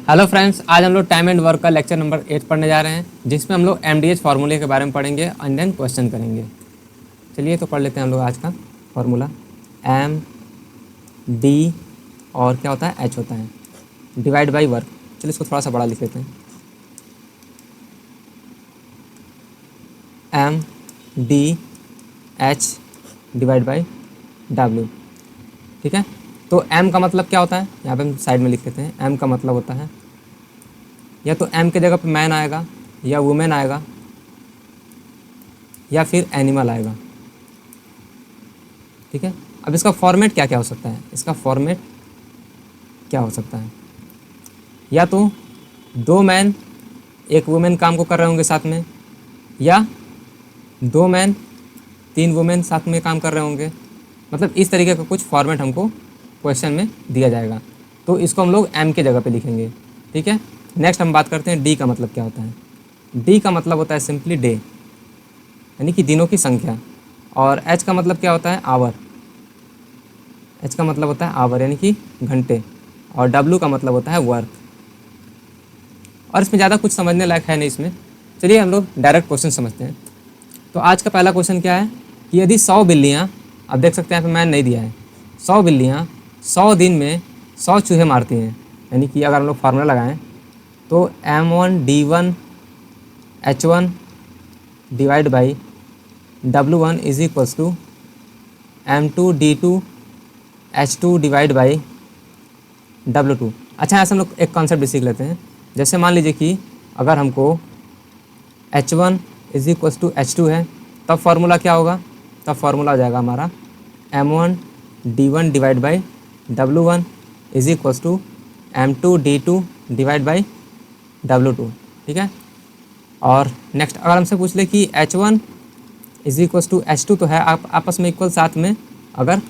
Hello friends, आज हम लोग टाइम एंड वर्क का लेक्चर नंबर 8 पढ़ने जा रहे हैं, जिसमें हम लोग एमडीएच फार्मूले के बारे में पढ़ेंगे एंड देन क्वेश्चन करेंगे। चलिए तो पढ़ लेते हैं हम लोग आज का फार्मूला। एम डी और क्या होता है, एच होता है, डिवाइड बाई वर्क। चलिए इसको थोड़ा सा बड़ा लिख लेते हैं। M D H divide by W. ठीक है, तो एम का मतलब क्या होता है, यहाँ पे हम साइड में लिख लेते हैं। एम का मतलब होता है या तो एम के जगह पे मैन आएगा, या वुमेन आएगा, या फिर एनिमल आएगा। ठीक है, अब इसका फॉर्मेट क्या क्या हो सकता है, इसका फॉर्मेट क्या हो सकता है, या तो 2 मैन 1 वुमेन काम को कर रहे होंगे साथ में, या 2 मैन 3 वुमेन साथ में काम कर रहे होंगे। मतलब इस तरीके का कुछ फॉर्मेट हमको क्वेश्चन में दिया जाएगा, तो इसको हम लोग एम के जगह पे लिखेंगे। ठीक है, नेक्स्ट हम बात करते हैं डी का मतलब क्या होता है। डी का मतलब होता है सिंपली डे, यानी कि दिनों की संख्या। और एच का मतलब क्या होता है, आवर। एच का मतलब होता है आवर, यानी कि घंटे। और डब्ल्यू का मतलब होता है वर्क। और इसमें ज़्यादा कुछ समझने लायक है नहीं इसमें। चलिए हम लोग डायरेक्ट क्वेश्चन समझते हैं। तो आज का पहला क्वेश्चन क्या है कि यदि 100 बिल्लियाँ, आप देख सकते हैं यहाँ पे मैंने नहीं दिया है, 100 बिल्लियाँ 100 दिन में 100 चूहे मारती हैं। यानी कि अगर हम लोग फार्मूला लगाएं तो M1D1H1 divide by W1 is equals to M2D2H2 divide by W2। अच्छा, ऐसे हम लोग एक कॉन्सेप्ट भी सीख लेते हैं। जैसे मान लीजिए कि अगर हमको H1 is equals to H2 है, तब फार्मूला क्या होगा, तब फार्मूला हो जाएगा हमारा M1D1 divide by W1 is equals to M2D2 divide by W2। ठीक है, और नेक्स्ट अगर हमसे पूछ ले कि H1 is equals to H2 तो है आप आपस में इक्वल, साथ में अगर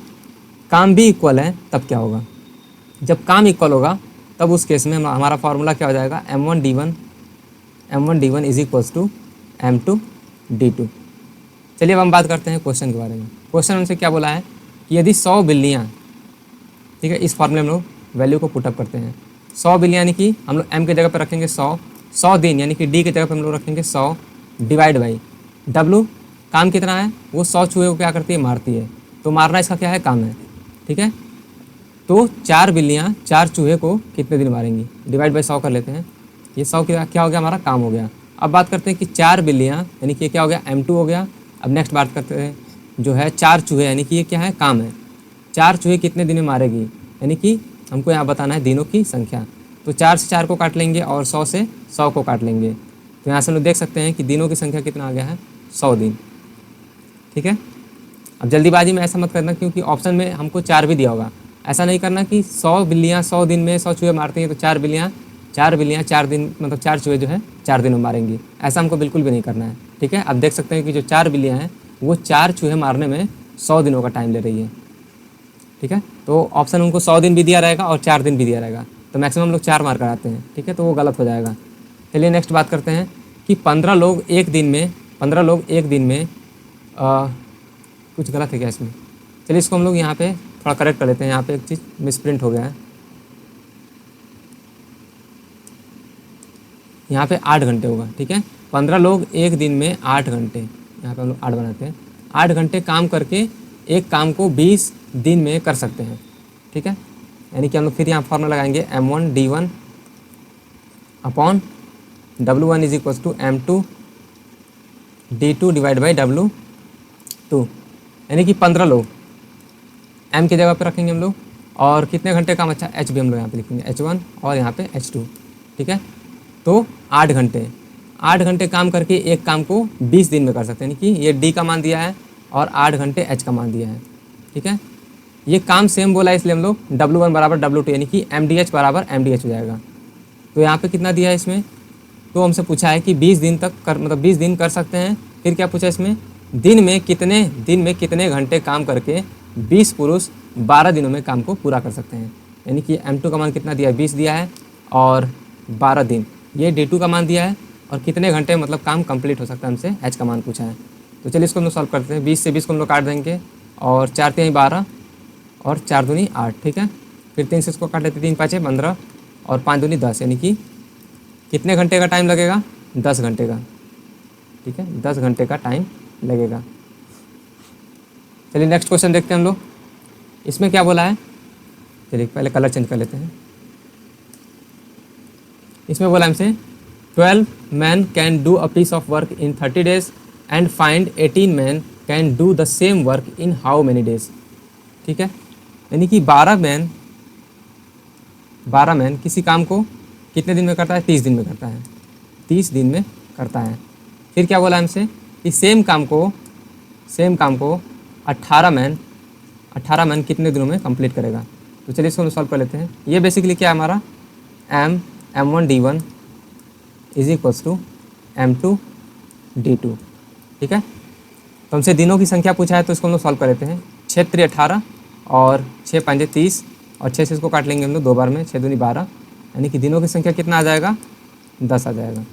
काम भी इक्वल है तब क्या होगा। जब काम इक्वल होगा तब उस केस में हमारा फार्मूला क्या हो जाएगा, M1D1 is equals to M2D2। चलिए अब हम बात करते हैं क्वेश्चन के बारे में। क्वेश्चन हमसे क्या बोला है कि यदि 100 बिल्लियाँ, ठीक है, इस फॉर्मूले में हम लोग वैल्यू को पुटअप करते हैं। 100 बिलियन यानी कि हम लोग एम के जगह पर रखेंगे 100 दिन, यानी कि डी के जगह पर हम लोग रखेंगे 100 डिवाइड बाई डब्लू। काम कितना है, वो 100 चूहे को क्या करती है, मारती है। तो मारना इसका क्या है, काम है। ठीक है, तो 4 बिल्लियाँ 4 चूहे को कितने दिन मारेंगी, डिवाइड बाई 100 कर लेते हैं। ये 100 क्या हो गया, हमारा काम हो गया। अब बात करते हैं कि 4 बिल्लियाँ यानी कि क्या हो गया, M2 हो गया। अब नेक्स्ट बात करते हैं जो है 4 चूहे, यानी कि ये क्या है, काम है। 4 चूहे कितने दिन में मारेगी, यानी कि हमको यहाँ बताना है दिनों की संख्या। तो 4 से 4 को काट लेंगे और 100 से 100 को काट लेंगे। तो यहाँ से हम लोग देख सकते हैं कि दिनों की संख्या कितना आ गया है, 100 दिन। ठीक है, अब जल्दीबाजी में ऐसा मत करना, क्योंकि ऑप्शन में हमको 4 भी दिया होगा। ऐसा नहीं करना कि 100 बिल्लियाँ 100 दिन में 100 चूहे मारती हैं, तो 4 बिल्लियाँ 4 दिन, मतलब 4 चूहे जो है 4 दिन में मारेंगी। ऐसा हमको बिल्कुल भी नहीं करना है। ठीक है, अब देख सकते हैं कि जो 4 बिल्लियाँ हैं वो 4 चूहे मारने में 100 दिनों का टाइम ले रही है। ठीक है, तो ऑप्शन उनको 100 दिन भी दिया रहेगा और 4 दिन भी दिया रहेगा, तो मैक्सिमम लोग 4 मार कर आते हैं। ठीक है, तो वो गलत हो जाएगा। चलिए नेक्स्ट बात करते हैं कि 15 लोग एक दिन में कुछ गलत है क्या इसमें। चलिए इसको हम लोग यहाँ पे थोड़ा करेक्ट कर लेते हैं। यहाँ पे एक चीज़ मिसप्रिंट हो गया है, यहाँ पे 8 घंटे होगा। ठीक है, 15 लोग एक दिन में 8 घंटे, यहाँ पे हम लोग 8 बनाते हैं, 8 घंटे काम करके एक काम को 20 दिन में कर सकते हैं। ठीक है, यानी कि हम लोग फिर यहाँ फॉर्मूला लगाएंगे M1D1 upon W1 is equals to M2D2 divide by W2। यानी कि 15 लोग M की जगह पे रखेंगे हम लोग, और कितने घंटे काम, अच्छा H भी हम लोग यहाँ पे लिखेंगे, H1 और यहाँ पे H2। ठीक है, तो 8 घंटे काम करके एक काम को 20 दिन में कर सकते हैं, यानी कि ये D का मान दिया है और 8 घंटे H का मान दिया है। ठीक है, ये काम सेम बोला है, इसलिए हम लोग W1 बराबर W2 यानी कि MDH बराबर MDH हो जाएगा। तो यहाँ पे कितना दिया है इसमें, तो हमसे पूछा है कि 20 दिन तक कर, मतलब 20 दिन कर सकते हैं। फिर क्या पूछा इसमें, दिन में कितने घंटे काम करके 20 पुरुष 12 दिनों में काम को पूरा कर सकते हैं। यानी कि M2 का मान कितना दिया है, 20 दिया है, और 12 दिन ये D2 का मान दिया है, और कितने घंटे मतलब काम कंप्लीट हो सकता है, हमसे H का मान पूछा है। तो चलिए इसको हम लोग सॉल्व करते हैं। 20 से 20 को हम लोग काट देंगे, और 4 3 12 और 4 दूनी 8। ठीक है, फिर 3 से इसको काट लेते, 3 5 15 और 5 दूनी 10, यानी कि कितने घंटे का टाइम लगेगा? 10 घंटे का। ठीक है, 10 घंटे का टाइम लगेगा। चलिए नेक्स्ट क्वेश्चन देखते हैं हम लोग। इसमें क्या बोला है, चलिए पहले कलर चेंज कर लेते हैं। इसमें बोला हमसे 12 man can do a piece of work in 30 days and find 18 man can do the same work in how many days. ठीक है, यानी कि 12 मैन किसी काम को कितने दिन में करता है? 30 दिन में करता है। 30 दिन में करता है। फिर क्या बोला हमसे कि सेम काम को 18 मैन कितने दिनों में कंप्लीट करेगा। तो चलिए इसको हम सॉल्व कर लेते हैं। ये बेसिकली क्या है हमारा, M1 D1 is equals to M2 D2। ठीक है, तो हमसे दिनों की संख्या पूछा है तो इसको हम लोग सॉल्व कर लेते हैं। 6 3 18 और 6 5 30 और 6 से इसको काट लेंगे हम लोग 2 बार में, 6 दूनी 12, यानी कि दिनों की संख्या कितना आ जाएगा? 10 आ जाएगा।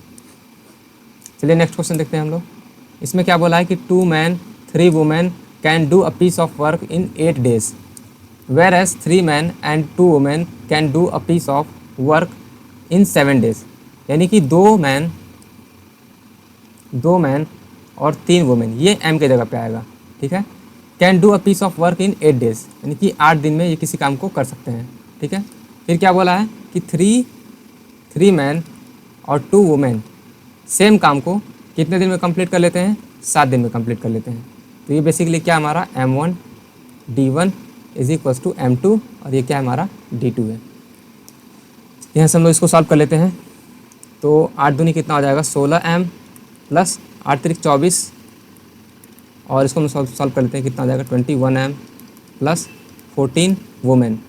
चलिए नेक्स्ट क्वेश्चन देखते हैं हम लोग। इसमें क्या बोला है कि 2 man 3 women can do a piece of work in 8 days, whereas 3 man and 2 women can do a piece of work in 7 days। यानी कि 2 मैन और 3 वुमेन, ये M के जगह पे आएगा। ठीक है, can do a piece of work in 8 days, यानी कि 8 दिन में ये किसी काम को कर सकते हैं। ठीक है, फिर क्या बोला है कि 3 मैन और 2 वुमेन सेम काम को कितने दिन में कंप्लीट कर लेते हैं? 7 दिन में कंप्लीट कर लेते हैं। तो ये बेसिकली क्या हमारा M1 D1 is equals to M2 और ये क्या हमारा D2 है। यहाँ से हम लोग इसको सॉल्व कर लेते हैं। तो 8 दूनी कितना हो जाएगा? 16M प्लस 8 3 24 और इसको हम सॉल्व कर लेते हैं। कितना हो जाएगा? 21M plus 14 women.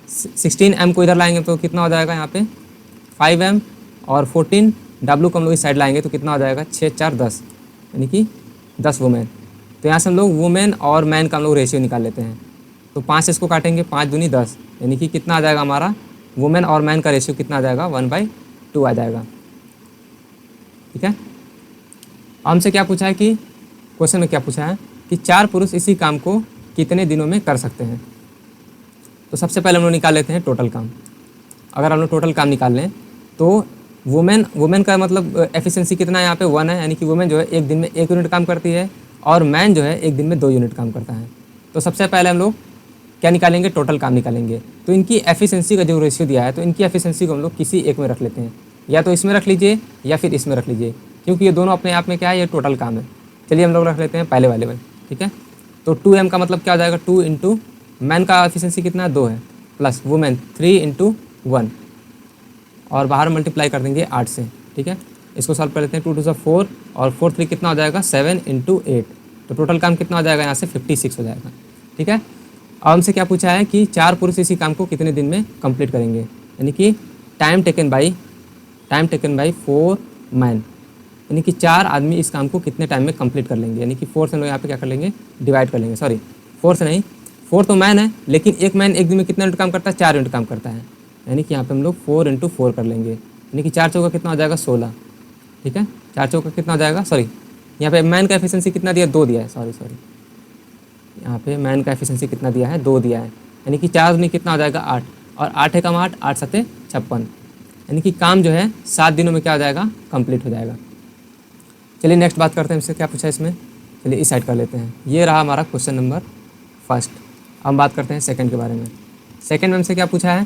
16M को इधर लाएंगे तो कितना हो जाएगा यहाँ पे? 5M और 14 W को हम लोग इस साइड लाएंगे तो कितना हो जाएगा? 6 4 10, यानी कि 10 वुमेन। तो यहाँ से हम लोग वुमेन और मैन का हम लोग रेशियो निकाल लेते हैं। तो 5 से इसको काटेंगे, 5 दूनी 10, यानी कि कितना आ जाएगा हमारा? वुमेन और मैन का रेशियो कितना आ जाएगा? 1/2 आ जाएगा। ठीक है, हमसे क्या पूछा है कि क्वेश्चन में क्या पूछा है कि 4 पुरुष इसी काम को कितने दिनों में कर सकते हैं। तो सबसे पहले हम लोग निकाल लेते हैं टोटल काम। अगर हम लोग टोटल काम निकाल लें तो वुमेन का मतलब एफिशिएंसी कितना है यहाँ पे? 1 है, यानी कि वुमेन जो है एक दिन में 1 यूनिट काम करती है और मैन जो है एक दिन में 2 यूनिट काम करता है। तो सबसे पहले हम लोग क्या निकालेंगे? टोटल काम निकालेंगे। तो इनकी एफिशिएंसी का जो रेशियो दिया है तो इनकी एफिशिएंसी को हम लोग किसी एक में रख लेते हैं, या तो इसमें रख लीजिए या फिर इसमें रख लीजिए, क्योंकि ये दोनों अपने आप में क्या है? ये टोटल काम है। चलिए हम लोग रख लेते हैं पहले वाले में। ठीक है, तो 2M का मतलब क्या हो जाएगा? 2 इंटू मैन का एफिशिएंसी कितना है? 2 है, प्लस वुमेन 3 इंटू 1 और बाहर मल्टीप्लाई कर देंगे 8 से। ठीक है, इसको सॉल्व कर लेते हैं। 2 2 4 और 4 3 कितना हो जाएगा? 7 इंटू 8। तो टोटल काम कितना हो जाएगा? यहाँ से 56 हो जाएगा। ठीक है, अब हमसे क्या पूछा है कि 4 पुरुष इसी काम को कितने दिन में कंप्लीट करेंगे, यानी कि टाइम टेकन बाई 4 मैन, यानी कि 4 आदमी इस काम को कितने टाइम में कंप्लीट कर लेंगे। यानी कि 4 से हम लोग यहाँ पे क्या कर लेंगे? डिवाइड कर लेंगे। सॉरी, 4 से नहीं, 4 तो मैन है, लेकिन एक मैन एक दिन में कितना यूनिट काम करता है? 4 यूनिट काम करता है, यानी कि यहाँ पे हम लोग 4 इंटू 4 कर लेंगे, यानी कि 4 चौका कितना हो जाएगा? 16। ठीक है, 4 चौका कितना हो जाएगा? सॉरी, यहाँ पे मैन का एफिशिएंसी कितना दिया? 2 दिया है। सॉरी, यहाँ पे मैन का एफिशिएंसी कितना दिया है? 2 दिया है, यानी कि 4 में कितना हो जाएगा? 8 और 8 है कम 8, 8 7 56, यानी कि काम जो है 7 दिनों में क्या हो जाएगा? कंप्लीट हो जाएगा। चलिए नेक्स्ट बात करते हैं इससे क्या पूछा है इसमें। चलिए इस साइड कर लेते हैं। ये रहा हमारा क्वेश्चन नंबर फर्स्ट। अब हम बात करते हैं सेकंड के बारे में। सेकंड में हमसे क्या पूछा है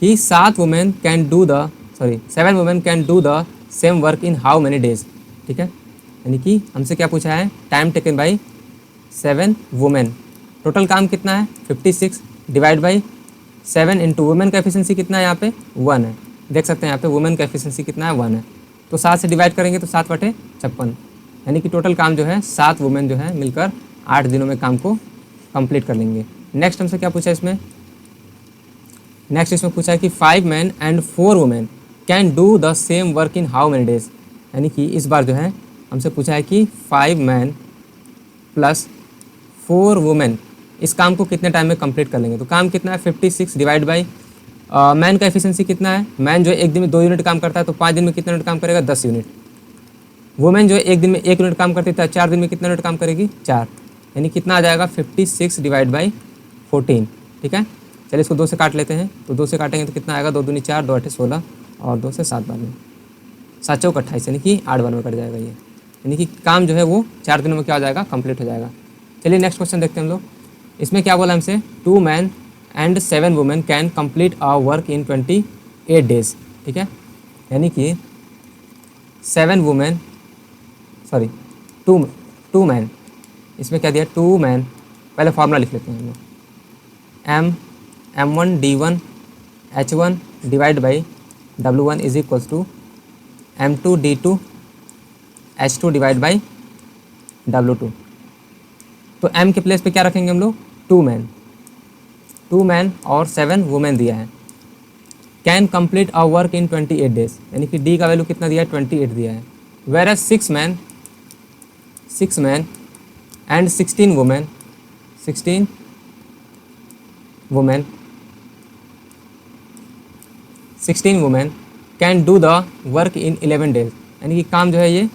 कि 7 women can do the same work in how many days. ठीक है, यानी कि हमसे क्या पूछा है? Time taken by 7 women. Total काम कितना है? 56 डिवाइड बाई 7 इंटू वुमेन का एफिशिएंसी कितना है? यहाँ पे 1 है, देख सकते हैं यहाँ पे वुमेन का एफिशिएंसी कितना है? 1 है। तो 7 से डिवाइड करेंगे तो 7/56, यानी कि टोटल काम जो है 7 वुमेन जो है मिलकर 8 दिनों में काम को कंप्लीट कर लेंगे। नेक्स्ट हमसे क्या पूछा है इसमें? नेक्स्ट इसमें पूछा है कि 5 man and 4 women can do the same work in how many days. यानी कि इस बार जो है हमसे पूछा है कि 5 मैन प्लस 4 वुमेन इस काम को कितने टाइम में कंप्लीट कर लेंगे। तो काम कितना है? 56 डिवाइड बाई मैन का एफिशिएंसी कितना है? मैन जो है एक दिन में 2 यूनिट काम करता है, तो 5 दिन में कितना यूनिट काम करेगा? 10 यूनिट। वुमेन जो है एक दिन में 1 यूनिट काम करती है, 4 दिन में कितना यूनिट काम करेगी? 4, यानी कितना आ जाएगा? 56 डिवाइड बाई 14। ठीक है, चलिए इसको 2 से काट लेते हैं, तो 2 से काटेंगे तो कितना आएगा, 2 दूनी 4, 2 8 16 और 2 से 7 बार में 7 चौक 28, यानी कि 8 बार में कट जाएगा ये, यानी कि काम जो है वो 4 दिनों में क्या हो जाएगा, कंप्लीट हो जाएगा। चलिए नेक्स्ट क्वेश्चन देखते हैं हम लोग। इसमें क्या बोला हमसे, 2 man and 7 women can complete our work in 28 days, ठीक है, यानी कि 7 वुमेन सॉरी 2 मैन, इसमें क्या दिया 2 मैन, पहले फार्मूला लिख लेते हैं हम लोग, M1 D1 H1 divide by W1 is equals to M2 D2 H2 divide by W2। तो M के प्लेस पे क्या रखेंगे हम लोग, 2 मैन और 7 वुमेन दिया है, can complete our work in 28 days, यानी कि D का वैल्यू कितना दिया है, 28 दिया है। Whereas 6 man and 16 women can do the work in 11 days, यानी कि काम जो है ये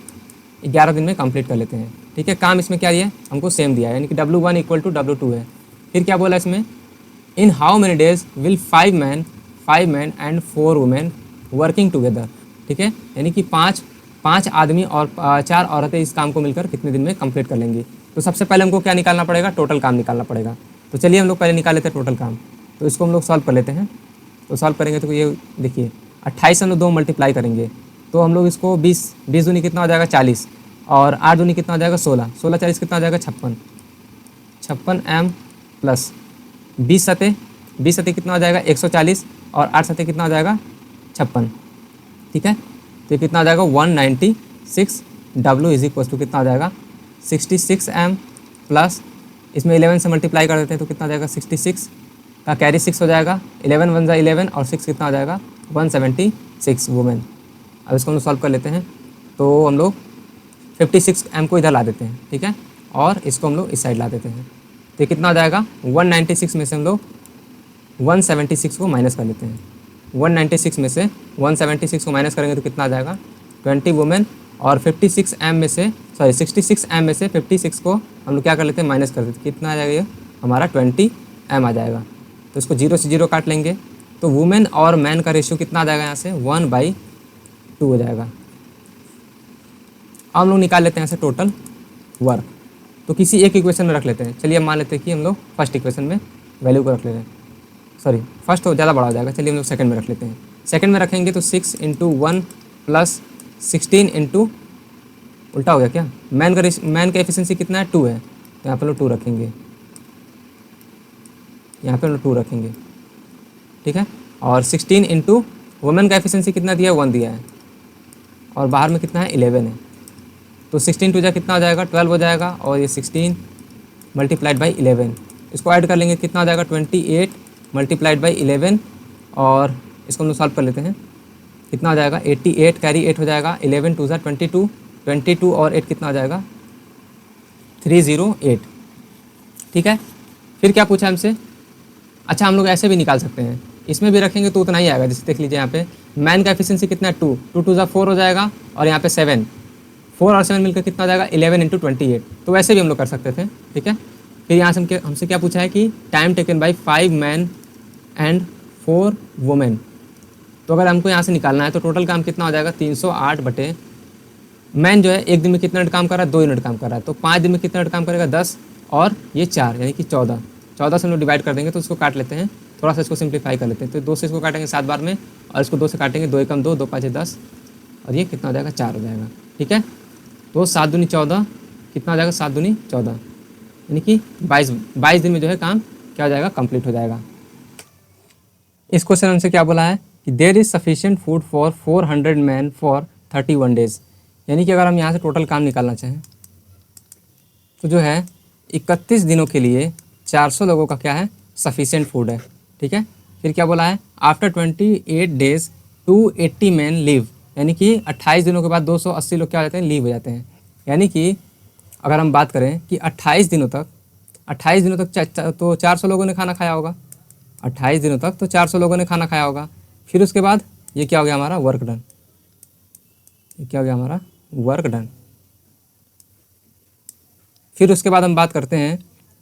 11 दिन में कंप्लीट कर लेते हैं, ठीक है। काम इसमें क्या दिया है, हमको सेम दिया है, यानी कि W1 इक्वल टू W2 है। फिर क्या बोला इसमें, इन how many days will 5 man and 4 women working together, ठीक है, यानी कि पाँच आदमी और 4 औरतें इस काम को मिलकर कितने दिन में कंप्लीट कर लेंगी। तो सबसे पहले हमको क्या निकालना पड़ेगा, टोटल काम निकालना पड़ेगा। तो चलिए हम लोग पहले निकाल लेते हैं टोटल काम, तो इसको हम लोग सॉल्व कर लेते हैं। तो सॉल्व करेंगे तो ये देखिए 28 हम लोग 2 मल्टीप्लाई करेंगे तो हम लोग इसको 20 दूनी कितना हो जाएगा 40 और 8 दूनी कितना हो जाएगा 16 40 कितना हो जाएगा 56 M प्लस 20 सते कितना हो जाएगा 140 और 8 सते कितना हो जाएगा 56, ठीक है। तो ये कितना हो जाएगा 196 W इज इक्वल टू कितना हो जाएगा 66 M प्लस इसमें 11 से मल्टीप्लाई कर देते हैं तो कितना हो जाएगा 66 का कैरी 6 हो जाएगा, 11 1 11 और 6 कितना हो जाएगा 176 वुमेन। अब इसको हम लोग सॉल्व कर लेते हैं, तो हम लोग 56 M को इधर ला देते हैं, ठीक है, और इसको हम लोग इस साइड ला देते हैं। तो ये कितना हो जाएगा 196 में से हम लोग 176 को माइनस कर लेते हैं। 196 में से 176 को माइनस करेंगे तो कितना आ जाएगा 20 वुमेन और 66 M में से 66 M में से 56 को हम लोग क्या कर लेते हैं, माइनस कर देते हैं। कितना आ जाएगा ये हमारा 20 M आ जाएगा। तो इसको 0 से 0 काट लेंगे तो वुमेन और मैन का रेशियो कितना आ जाएगा, यहाँ से 1/2 हो जाएगा। अब हम लोग निकाल लेते हैं यहाँ से टोटल वर्क, तो किसी एक इक्वेशन में रख लेते हैं। चलिए हम मान लेते हैं कि हम लोग फर्स्ट इक्वेशन में वैल्यू को रख ले रहे हैं, सॉरी फर्स्ट तो ज़्यादा बड़ा हो जाएगा, चलिए हम लोग सेकंड में रख लेते हैं। सेकंड में रखेंगे तो 6 × 1 प्लस 16 इंटू उल्टा हो गया क्या, मैन का एफिशिएंसी कितना है 2 है, तो यहाँ पर लोग 2 रखेंगे, यहाँ पे हम लोग 2 रखेंगे, ठीक है। और 16 इंटू वुमेन का एफिशिएंसी कितना दिया है 1 दिया है और बाहर में कितना है 11 है, तो 16 टू जा कितना हो जाएगा 12 हो जाएगा और ये 16 मल्टीप्लाइड बाई 11, इसको ऐड कर लेंगे कितना हो जाएगा 28 मल्टीप्लाइड बाई 11 और इसको हम लोग सॉल्व कर लेते हैं। कितना हो जाएगा 88 कैरी 8 हो जाएगा, 11 2 ज़ा 22 और 8 कितना हो जाएगा 308, ठीक है। फिर क्या पूछा हमसे, अच्छा हम लोग ऐसे भी निकाल सकते हैं, इसमें भी रखेंगे तो उतना ही आएगा। जैसे देख लीजिए यहाँ पे मैन का एफिशिएंसी कितना है 2 2 ज़ा 4 हो जाएगा और यहाँ पे 7 4 और 7 मिलकर कितना हो जाएगा 11 × 28, तो वैसे भी हम लोग कर सकते थे, ठीक है। फिर यहाँ से हमसे क्या पूछा है कि time taken by 5 man and 4 women, तो अगर हमको यहाँ से निकालना है तो टोटल काम कितना हो जाएगा 308 बटे मैन जो है एक दिन में कितना यूनिट काम कर रहा है 2 यूनिट काम कर रहा है, तो 5 दिन में कितना यूनिट काम करेगा 10 और ये 4 यानी कि 14 से हम लोग डिवाइड कर देंगे तो इसको काट लेते हैं, थोड़ा सा इसको सिंप्लीफाई कर लेते हैं। तो 2 से इसको काटेंगे 7 बार में और इसको 2 से काटेंगे 2 × 2 2 5 10 और ये कितना हो जाएगा 4 हो जाएगा, ठीक है। तो 7 दूनी 14 कितना हो जाएगा 7 दूनी 14 यानी कि 22 दिन में जो है काम क्या हो जाएगा कंप्लीट हो जाएगा। इस क्वेश्चन हमसे क्या बोला है कि there is sufficient food for 400 man for 31 days, यानी कि अगर हम यहाँ से टोटल काम निकालना चाहें तो जो है 31 दिनों के लिए 400 लोगों का क्या है सफिशिएंट फूड है, ठीक है। फिर क्या बोला है आफ्टर 28 डेज 280 मैन लीव, यानी कि 28 दिनों के बाद 280 लोग क्या हो जाते हैं लीव हो जाते हैं, यानी कि अगर हम बात करें कि 28 दिनों तक तो 400 लोगों ने खाना खाया होगा, 28 दिनों तक तो 400 लोगों ने खाना खाया होगा। फिर उसके बाद ये क्या हो गया हमारा वर्क डन, ये क्या हो गया हमारा वर्क डन। फिर उसके बाद हम बात करते हैं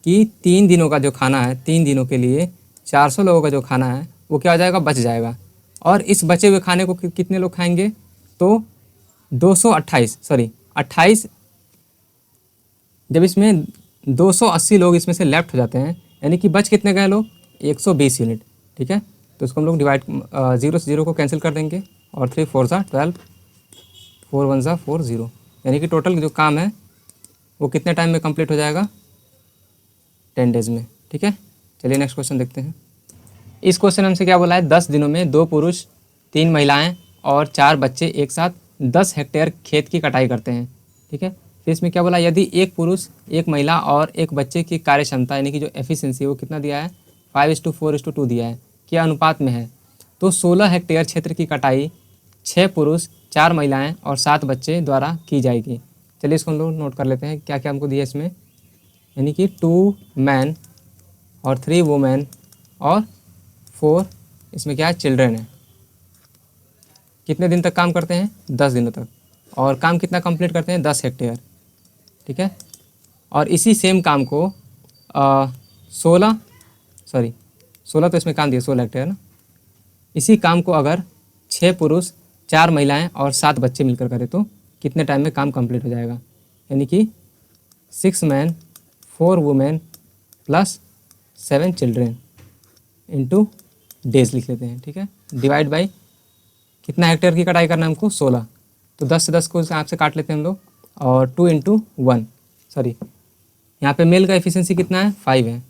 कि 3 दिनों का जो खाना है 3 दिनों के लिए 400 लोगों का जो खाना है वो क्या हो जाएगा, बच जाएगा। और इस बचे हुए खाने को कितने लोग खाएंगे, तो 228 सॉरी 28, जब इसमें 280 लोग इसमें से लेफ्ट हो जाते हैं, यानी कि बच कितने गए लोग, 120 यूनिट। ठीक है, तो इसको हम लोग डिवाइड 0 से 0 को कैंसिल कर देंगे, और 3 4 ज़ा 12, 4 1 ज़ा 4 0, यानी कि टोटल जो काम है वो कितने टाइम में कंप्लीट हो जाएगा, 10 डेज़ में। ठीक है, चलिए नेक्स्ट क्वेश्चन देखते हैं। इस क्वेश्चन में हमसे क्या बोला है, 10 दिनों में 2 पुरुष 3 महिलाएं और 4 बच्चे एक साथ 10 हेक्टेयर खेत की कटाई करते हैं। ठीक है, फिर इसमें क्या बोला, यदि एक पुरुष, एक महिला और एक बच्चे की कार्य क्षमता यानी कि जो एफिशिएंसी है वो कितना दिया है, 5:4:2 दिया है, क्या अनुपात में है, तो 16 हेक्टेयर क्षेत्र की कटाई 6 पुरुष 4 महिलाएं और 7 बच्चे द्वारा की जाएगी। चलिए इसको हम लोग नोट कर लेते हैं, क्या क्या हमको दिया इसमें, यानी कि 2 मैन और 3 वुमेन और 4 इसमें क्या है, चिल्ड्रेन है। कितने दिन तक काम करते हैं, 10 दिनों तक, और काम कितना कंप्लीट करते हैं, 10 हेक्टेयर। ठीक है, और इसी सेम काम को 16 तो इसमें काम दिया 16 हेक्टेयर ना, इसी काम को अगर 6 पुरुष 4 महिलाएं और 7 बच्चे मिलकर करें तो कितने टाइम में काम कंप्लीट हो जाएगा, यानी कि 6 man 4 women plus 7 children into days लिख लेते हैं। ठीक है, डिवाइड बाई कितना हेक्टेयर की कटाई करना है हमको, 16, तो 10 से 10 को आपसे काट लेते हैं हम लोग, और 2 × 1 सॉरी यहाँ पे मेल का एफिशिएंसी कितना है, 5 है।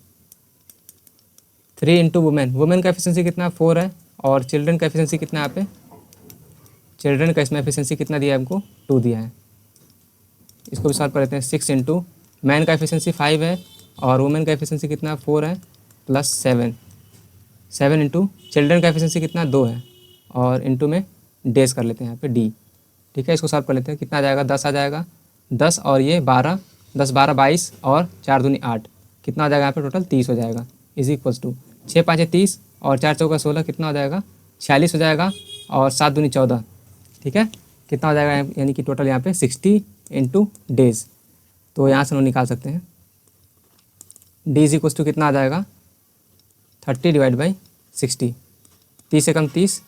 3 × वुमेन का एफिशिएंसी कितना है, 4 है, और चिल्ड्रन का एफिशिएंसी कितना है यहाँ पे, चिल्ड्रन का इसमें एफिशिएंसी कितना दिया है हमको, 2 दिया है। इसको भी सॉल्व कर लेते हैं, 6 × मैन का एफिशिएंसी 5 है, और वुमेन का एफिशिएंसी कितना है, 4 है, प्लस 7 × चिल्ड्रन का एफिशिएंसी कितना, 2 है, और इंटू में डेज कर लेते हैं यहाँ पे डी। ठीक है, इसको सॉल्व कर लेते हैं, कितना आ जाएगा, 10 आ जाएगा, 10 और ये 12, 10 12 22 और 4 दूनी 8, कितना आ जाएगा यहाँ पे, टोटल 30 हो जाएगा, इज इक्वल्स टू 6 5 30 और 4 चौका 16, कितना हो जाएगा, 46 हो जाएगा, और 7 दूनी 14। ठीक है, कितना हो जाएगा, यानी कि टोटल यहाँ पे 60 × डेज। तो यहाँ से हम निकाल सकते हैं, डी इज इक्वल्स टू कितना आ जाएगा, 30/60, 30 से कम 30,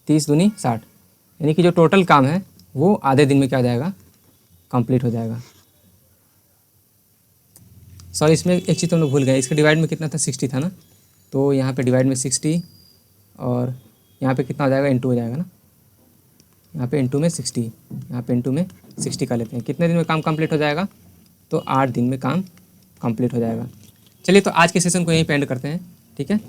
30 दूनी 60, यानी कि जो टोटल काम है वो आधे दिन में क्या हो जाएगा, कंप्लीट हो जाएगा। सॉरी, इसमें एक चीज़ तो हम लोग भूल गए, इसके डिवाइड में कितना था, 60 था ना, तो यहाँ पे डिवाइड में 60, और यहाँ पे कितना हो जाएगा, इंटू हो जाएगा ना, यहाँ पे इंटू में 60, यहाँ पे इंटू में 60 का लेते हैं, कितने दिन में काम कंप्लीट हो जाएगा, तो 8 दिन में काम कंप्लीट हो जाएगा। चलिए, तो आज के सेशन को यहीं पे एंड करते हैं। ठीक है।